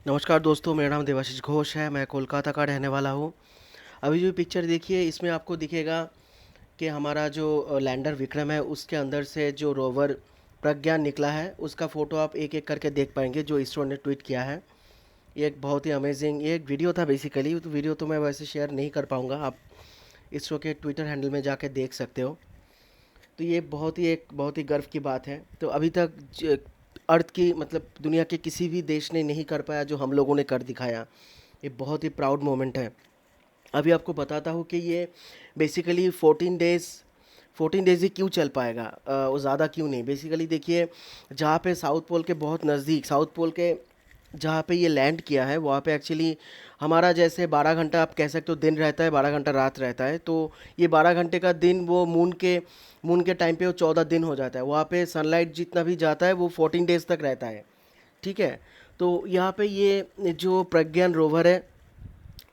नमस्कार दोस्तों, मेरा नाम देवाशीष घोष है। मैं कोलकाता का रहने वाला हूँ। अभी जो पिक्चर देखिए, इसमें आपको दिखेगा कि हमारा जो लैंडर विक्रम है, उसके अंदर से जो रोवर प्रज्ञान निकला है, उसका फ़ोटो आप एक एक करके देख पाएंगे जो इसरो ने ट्वीट किया है। ये एक बहुत ही अमेजिंग, ये एक वीडियो था बेसिकली। तो वीडियो तो मैं वैसे शेयर नहीं कर पाऊँगा, आप इसरो के ट्विटर हैंडल में जाके देख सकते हो। तो ये बहुत ही गर्व की बात है। तो अभी तक अर्थ की मतलब दुनिया के किसी भी देश ने नहीं कर पाया जो हम लोगों ने कर दिखाया। ये बहुत ही प्राउड मोमेंट है। अभी आपको बताता हूँ कि ये बेसिकली 14 डेज़ ही क्यों चल पाएगा, वो ज़्यादा क्यों नहीं। बेसिकली देखिए, जहाँ पे साउथ पोल के बहुत नज़दीक, साउथ पोल के जहाँ पे ये लैंड किया है, वहाँ पे एक्चुअली हमारा जैसे 12 घंटा आप कह सकते हो दिन रहता है, 12 घंटा रात रहता है। तो ये 12 घंटे का दिन वो मून के टाइम पे वो 14 दिन हो जाता है। वहाँ पे सनलाइट जितना भी जाता है वो 14 डेज़ तक रहता है। ठीक है। तो यहाँ पे ये जो प्रज्ञान रोवर है,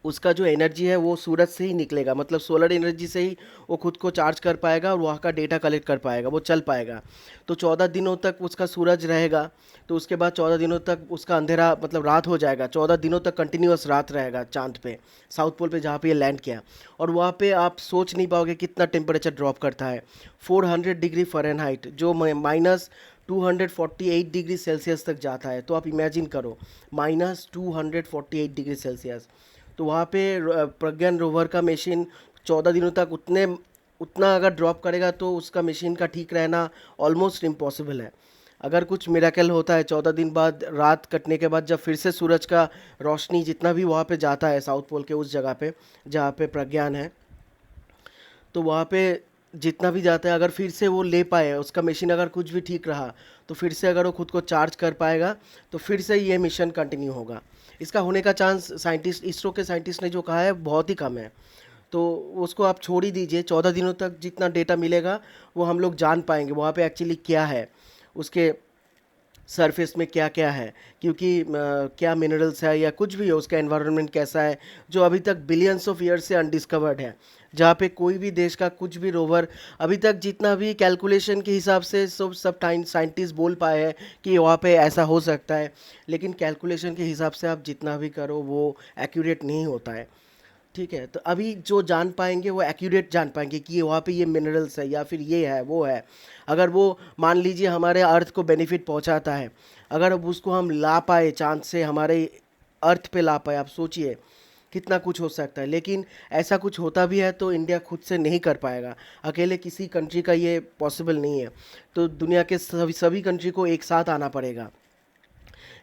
उसका जो एनर्जी है वो सूरज से ही निकलेगा, मतलब सोलर एनर्जी से ही वो खुद को चार्ज कर पाएगा और वहाँ का डेटा कलेक्ट कर पाएगा, वो चल पाएगा। तो 14 दिनों तक उसका सूरज रहेगा। तो उसके बाद 14 दिनों तक उसका अंधेरा मतलब रात हो जाएगा। 14 दिनों तक कंटिन्यूअस रात रहेगा चांद पे, साउथ पोल पे जहाँ पे ये लैंड किया। और वहाँ पे आप सोच नहीं पाओगे कितना टेम्परेचर ड्रॉप करता है। 400 डिग्री फ़ारेनहाइट, जो -248 डिग्री सेल्सियस तक जाता है। तो आप इमेजिन करो, -248 डिग्री सेल्सियस। तो वहाँ पे प्रज्ञान रोवर का मशीन 14 दिनों तक उतना अगर ड्रॉप करेगा तो उसका मशीन का ठीक रहना ऑलमोस्ट इम्पॉसिबल है। अगर कुछ मिराकल होता है 14 दिन बाद, रात कटने के बाद, जब फिर से सूरज का रोशनी जितना भी वहाँ पे जाता है साउथ पोल के उस जगह पे जहाँ पे प्रज्ञान है, तो वहाँ पे जितना भी जाता है, अगर फिर से वो ले पाए, उसका मशीन अगर कुछ भी ठीक रहा, तो फिर से अगर वो खुद को चार्ज कर पाएगा, तो फिर से ये मिशन कंटिन्यू होगा। इसका होने का चांस साइंटिस्ट, इसरो के साइंटिस्ट ने जो कहा है, बहुत ही कम है। तो उसको आप छोड़ ही दीजिए। 14 दिनों तक जितना डेटा मिलेगा वो हम लोग जान पाएंगे वहाँ पे एक्चुअली क्या है, उसके सरफेस में क्या क्या है। क्योंकि क्या मिनरल्स है या कुछ भी है, उसका एनवायरनमेंट कैसा है, जो अभी तक बिलियंस ऑफ ईयर्स से अनडिस्कवर्ड है। जहाँ पे कोई भी देश का कुछ भी रोवर अभी तक जितना भी कैलकुलेशन के हिसाब से सब टाइम साइंटिस्ट बोल पाए हैं कि वहाँ पे ऐसा हो सकता है, लेकिन कैलकुलेशन के हिसाब से आप जितना भी करो वो एक्यूरेट नहीं होता है। ठीक है। तो अभी जो जान पाएंगे वो एक्यूरेट जान पाएंगे कि ये वहाँ पे ये मिनरल्स है या फिर ये है वो है। अगर वो मान लीजिए हमारे अर्थ को बेनिफिट पहुँचाता है, अगर अब उसको हम ला पाए चांद से हमारे अर्थ पे ला पाए, आप सोचिए कितना कुछ हो सकता है। लेकिन ऐसा कुछ होता भी है तो इंडिया खुद से नहीं कर पाएगा, अकेले किसी कंट्री का ये पॉसिबल नहीं है। तो दुनिया के सभी सभी कंट्री को एक साथ आना पड़ेगा।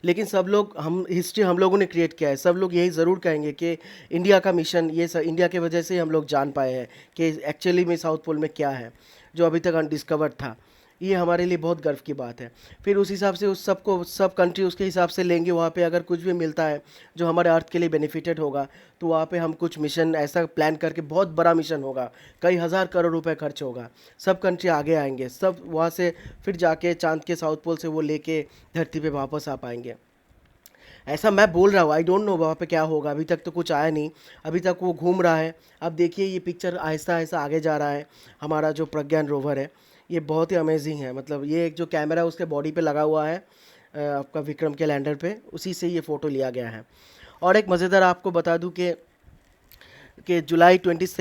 लेकिन सब लोग, हम हिस्ट्री हम लोगों ने क्रिएट किया है, सब लोग यही ज़रूर कहेंगे कि इंडिया का मिशन, ये सब इंडिया की वजह से ही हम लोग जान पाए हैं कि एक्चुअली में साउथ पोल में क्या है जो अभी तक अनडिस्कवर्ड था। ये हमारे लिए बहुत गर्व की बात है। फिर उस हिसाब से उस सबको सब कंट्री उसके हिसाब से लेंगे। वहाँ पे अगर कुछ भी मिलता है जो हमारे अर्थ के लिए बेनिफिटेड होगा, तो वहाँ पे हम कुछ मिशन ऐसा प्लान करके, बहुत बड़ा मिशन होगा, कई हज़ार करोड़ रुपए खर्च होगा, सब कंट्री आगे आएंगे, सब वहाँ से फिर जाके चांद के साउथ पोल से वो लेके धरती पे वापस आ पाएंगे। ऐसा मैं बोल रहा हूँ, आई डोंट नो वहाँ पे क्या होगा, अभी तक तो कुछ आया नहीं। अभी तक वो घूम रहा है। अब देखिए ये पिक्चर आहिस्ता आहिस्ता आगे जा रहा है। हमारा जो प्रज्ञान रोवर है, ये बहुत ही अमेजिंग है। मतलब ये एक जो कैमरा उसके बॉडी पे लगा हुआ है, आपका विक्रम के लैंडर पे, उसी से ये फ़ोटो लिया गया है। और एक मज़ेदार आपको बता दूं कि जुलाई 22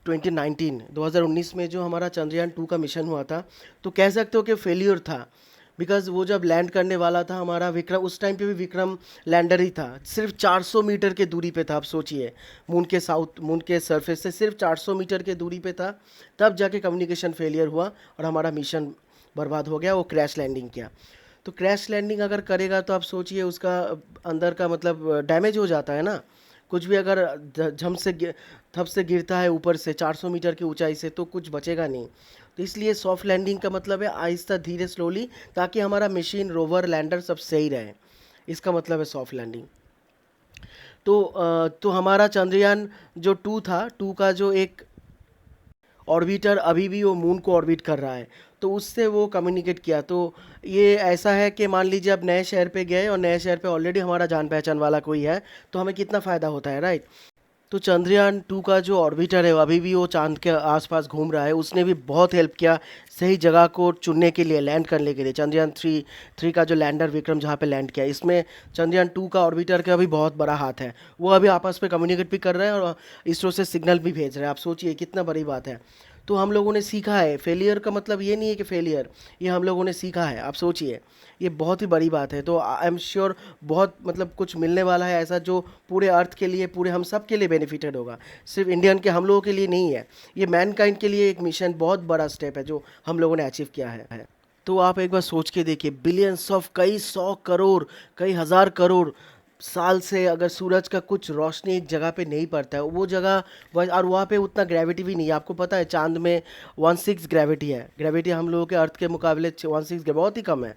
2019 में जो हमारा चंद्रयान 2 का मिशन हुआ था, तो कह सकते हो कि फेल्यूर था। बिकॉज वो जब लैंड करने वाला था हमारा विक्रम, उस टाइम पे भी विक्रम लैंडर ही था, सिर्फ 400 मीटर के दूरी पे था। आप सोचिए, मून के सरफेस से सिर्फ 400 मीटर के दूरी पे था। तब जाके कम्युनिकेशन फेलियर हुआ और हमारा मिशन बर्बाद हो गया, वो क्रैश लैंडिंग किया। तो क्रैश लैंडिंग अगर करेगा तो आप सोचिए उसका अंदर का मतलब डैमेज हो जाता है ना। कुछ भी अगर थप से गिरता है ऊपर से 400 मीटर की ऊंचाई से, तो कुछ बचेगा नहीं। तो इसलिए सॉफ्ट लैंडिंग का मतलब है आहिस्ता धीरे स्लोली, ताकि हमारा मशीन रोवर लैंडर सब सही रहे। इसका मतलब है सॉफ्ट लैंडिंग। तो हमारा चंद्रयान जो 2 था, 2 का जो एक ऑर्बिटर अभी भी वो मून को ऑर्बिट कर रहा है, तो उससे वो कम्युनिकेट किया। तो ये ऐसा है कि मान लीजिए अब नए शहर पे गए और नए शहर पे ऑलरेडी हमारा जान पहचान वाला कोई है, तो हमें कितना फ़ायदा होता है, राइट। तो चंद्रयान 2 का जो ऑर्बिटर है अभी भी वो चांद के आसपास घूम रहा है, उसने भी बहुत हेल्प किया सही जगह को चुनने के लिए, लैंड करने के लिए। चंद्रयान थ्री का जो लैंडर विक्रम जहाँ पे लैंड किया, इसमें चंद्रयान 2 का ऑर्बिटर का भी बहुत बड़ा हाथ है। वो अभी आपस में कम्युनिकेट भी कर रहे हैं और इसरो से सिग्नल भी भेज रहे हैं। आप सोचिए कितना बड़ी बात है। तो हम लोगों ने सीखा है, फेलियर का मतलब ये नहीं है कि फेलियर, ये हम लोगों ने सीखा है। आप सोचिए, ये बहुत ही बड़ी बात है। तो आई एम श्योर बहुत मतलब कुछ मिलने वाला है ऐसा जो पूरे अर्थ के लिए, पूरे हम सब के लिए बेनिफिटेड होगा, सिर्फ इंडियन के हम लोगों के लिए नहीं है। ये मैनकाइंड के लिए एक मिशन, बहुत बड़ा स्टेप है जो हम लोगों ने अचीव किया है। तो आप एक बार सोच के देखिए, बिलियंस ऑफ, कई 100 करोड़, कई हजार करोड़ साल से अगर सूरज का कुछ रोशनी एक जगह पे नहीं पड़ता है, वो जगह और वहाँ पे उतना ग्रेविटी भी नहीं है। आपको पता है चांद में 1/6 ग्रेविटी है। ग्रेविटी हम लोगों के अर्थ के मुकाबले 1/6 बहुत ही कम है।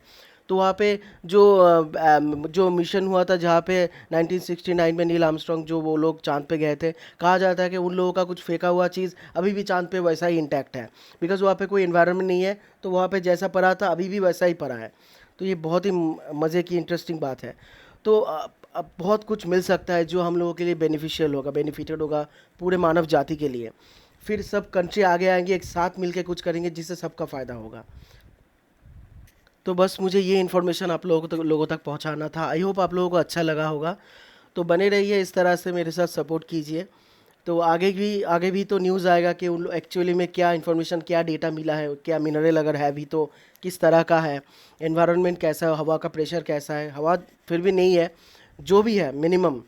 तो वहाँ पे जो मिशन हुआ था जहाँ पे 1969 में नील आर्मस्ट्रॉन्ग जो वो लोग चांद पे गए थे, कहा जाता है कि उन लोगों का कुछ फेंका हुआ चीज़ अभी भी चांद पे वैसा ही इंटैक्ट है, बिकॉज वहाँ पे कोई इन्वायरमेंट नहीं है। तो वहाँ पे जैसा पड़ा था अभी भी वैसा ही पड़ा है। तो ये बहुत ही मज़े की इंटरेस्टिंग बात है। तो अब बहुत कुछ मिल सकता है जो हम लोगों के लिए बेनिफिशियल होगा, बेनिफिटेड होगा पूरे मानव जाति के लिए। फिर सब कंट्री आगे आएंगे, एक साथ मिलकर कुछ करेंगे जिससे सबका फ़ायदा होगा। तो बस मुझे ये इन्फॉर्मेशन आप लोगों तक पहुंचाना था। आई होप आप लोगों को अच्छा लगा होगा। तो बने रहिए इस तरह से, मेरे साथ सपोर्ट कीजिए। तो आगे भी तो न्यूज़ आएगा कि उन एक्चुअली में क्या इन्फॉर्मेशन, क्या डेटा मिला है, क्या मिनरल अगर है भी तो किस तरह का है, एनवायरनमेंट कैसा है, हवा का प्रेशर कैसा है। हवा फिर भी नहीं है, जो भी है मिनिमम,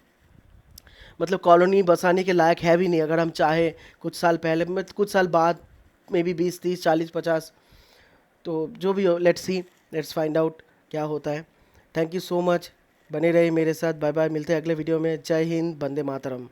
मतलब कॉलोनी बसाने के लायक है भी नहीं। अगर हम चाहे कुछ साल पहले में, कुछ साल बाद में भी 20 30 40 50, तो जो भी हो, लेट्स फाइंड आउट क्या होता है। थैंक यू सो मच, बने रहिए मेरे साथ। बाय बाय, मिलते हैं अगले वीडियो में। जय हिंद, वंदे मातरम।